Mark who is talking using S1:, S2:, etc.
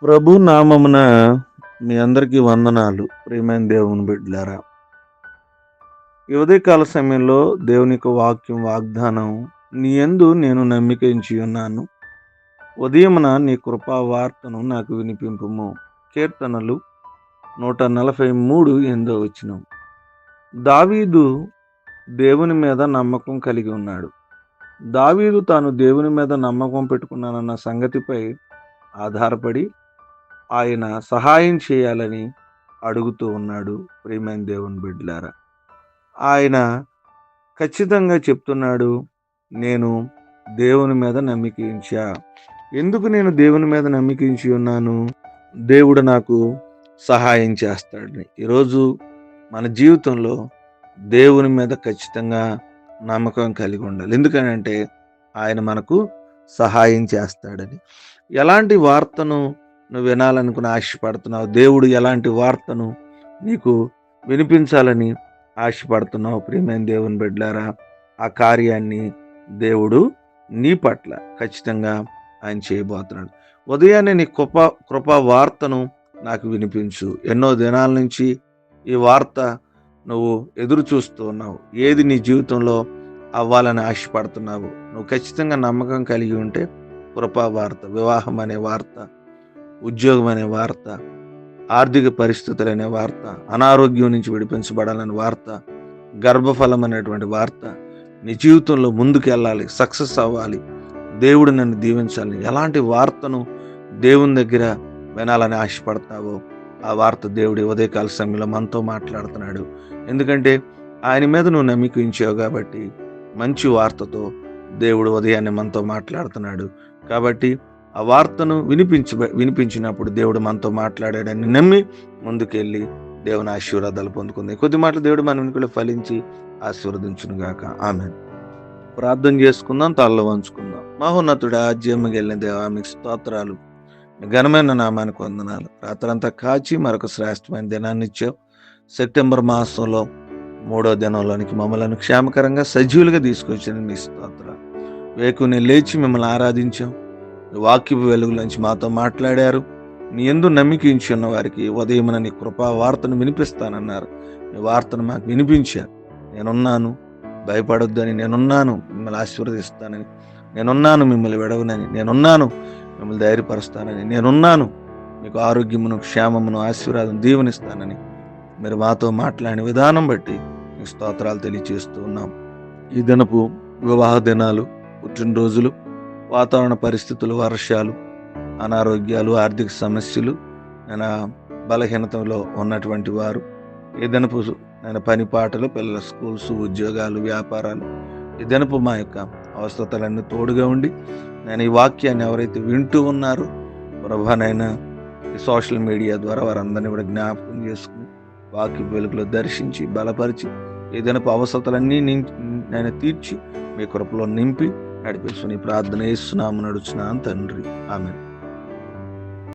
S1: ప్రభు నామమున మీ అందరికీ వందనాలు. ప్రియమైన దేవుని బిడ్డలారా, ఈ ఉదయకాల సమయంలో దేవుని యొక్క వాక్యం వాగ్దానం, నీ యందు నేను నమ్మిక ఉంచి ఉన్నాను. ఉదయమున నీ కృపా వార్తను నాకు వినిపింపుము. కీర్తనలు 143 దావీదు దేవుని మీద నమ్మకం కలిగి ఉన్నాడు. దావీదు తాను దేవుని మీద నమ్మకం పెట్టుకున్నానన్న సంగతిపై ఆధారపడి ఆయన సహాయం చేయాలని అడుగుతూ ఉన్నాడు. ప్రియమైన దేవుని బిడ్డలారా, ఆయన ఖచ్చితంగా చెప్తున్నాడు, నేను దేవుని మీద నమ్మిక ఉంచా. ఎందుకు నేను దేవుని మీద నమ్మిక ఉంచి ఉన్నాను? దేవుడు నాకు సహాయం చేస్తాడని. ఈరోజు మన జీవితంలో దేవుని మీద ఖచ్చితంగా నమ్మకం కలిగి ఉండాలి. ఎందుకనంటే ఆయన మనకు సహాయం చేస్తాడని. ఎలాంటి వార్తను నువ్వు వినాలనుకుని ఆశపడుతున్నావు? దేవుడు ఎలాంటి వార్తను నీకు వినిపించాలని ఆశపడుతున్నావు? ప్రియమైన దేవుని బిడ్డలారా, ఆ కార్యాన్ని దేవుడు నీ పట్ల ఖచ్చితంగా ఆయన చేయబోతున్నాడు. ఉదయాన్నే నీ కృపా వార్తను నాకు వినిపించు. ఎన్నో దినాల నుంచి ఈ వార్త నువ్వు ఎదురు చూస్తూ ఉన్నావు. ఏది నీ జీవితంలో అవ్వాలని ఆశపడుతున్నావు? నువ్వు ఖచ్చితంగా నమ్మకం కలిగి ఉంటే కృపా వార్త, వివాహం అనే వార్త, ఉద్యోగం అనే వార్త, ఆర్థిక పరిస్థితులు అనే వార్త, అనారోగ్యం నుంచి విడిపించబడాలనే వార్త, గర్భఫలం అనేటువంటి వార్త, నీ జీవితంలో ముందుకు వెళ్ళాలి, సక్సెస్ అవ్వాలి, దేవుడు నన్ను దీవించాలని ఎలాంటి వార్తను దేవుని దగ్గర వినాలని ఆశపడతావో ఆ వార్త దేవుడి ఉదయకాల సమయంలో మనతో మాట్లాడుతున్నాడు. ఎందుకంటే ఆయన మీద నువ్వు నమ్మిక ఉంచావు కాబట్టి మంచి వార్తతో దేవుడు ఉదయాన్నే మనతో మాట్లాడుతున్నాడు. కాబట్టి ఆ వార్తను వినిపించినప్పుడు దేవుడు మనతో మాట్లాడాడని నమ్మి ముందుకెళ్ళి దేవుని ఆశీర్వాదాలు పొందుకుంది. కొద్ది మాటలు దేవుడు మన వెనుకలో ఫలించి ఆశీర్వదించును గాక. ఆమేన్. ప్రార్థన చేసుకుందాం, తలలో వంచుకుందాం. మహోన్నతుడా, ఆజ్యముకి వెళ్ళిన దేవా, మీకు స్తోత్రాలు, మీ ఘనమైన నామానికి వందనాలు. రాత్రంతా కాచి మరొక శ్రేష్టమైన దినాన్ని ఇచ్చావు. సెప్టెంబర్ మాసంలో 3వ దినంలోనికి మమ్మల్ని క్షేమకరంగా సజీవులుగా తీసుకొచ్చిన మీ స్తోత్రాలు. వేకుని లేచి మిమ్మల్ని ఆరాధించాం. వాక్యపు వెలుగులోంచి మాతో మాట్లాడారు. నీ యందు నమ్మిక ఉంచి ఉన్న వారికి ఉదయమున నీ కృపా వార్తను వినిపిస్తానన్నారు. మీ వార్తను మాకు వినిపించారు. నేనున్నాను, భయపడొద్దని, నేనున్నాను, మిమ్మల్ని ఆశీర్వదిస్తానని, నేనున్నాను, మిమ్మల్ని విడవనని, నేనున్నాను, మిమ్మల్ని ధైర్యపరుస్తానని, నేనున్నాను, మీకు ఆరోగ్యమును, క్షేమమును, ఆశీర్వాదం, దీవెనిస్తానని మీరు మాతో మాట్లాడిన విధానం బట్టి మీకు స్తోత్రాలు తెలియజేస్తూ ఉన్నాం. ఈ దినపు వివాహ దినాలు, పుట్టినరోజులు, వాతావరణ పరిస్థితులు, వర్షాలు, అనారోగ్యాలు, ఆర్థిక సమస్యలు, నేను బలహీనతలో ఉన్నటువంటి వారు, ఈ దినపు నేను పని పాటలు, పిల్లల స్కూల్స్, ఉద్యోగాలు, వ్యాపారాలు, ఈ దినపు మా యొక్క అవసరతలన్నీ తోడుగా ఉండి నేను ఈ వాక్యాన్ని ఎవరైతే వింటూ ఉన్నారో ప్రభానైనా ఈ సోషల్ మీడియా ద్వారా వారందరినీ కూడా జ్ఞాపకం చేసుకుని వాక్య వెలుగులో దర్శించి బలపరిచి ఈ దినపు అవసరతలన్నీ నేను తీర్చి మీ కృపలో నింపి నడిపించుకుని ప్రార్థన చేస్తున్నాము, నడుచున్నాను తండ్రి. ఆమేన్.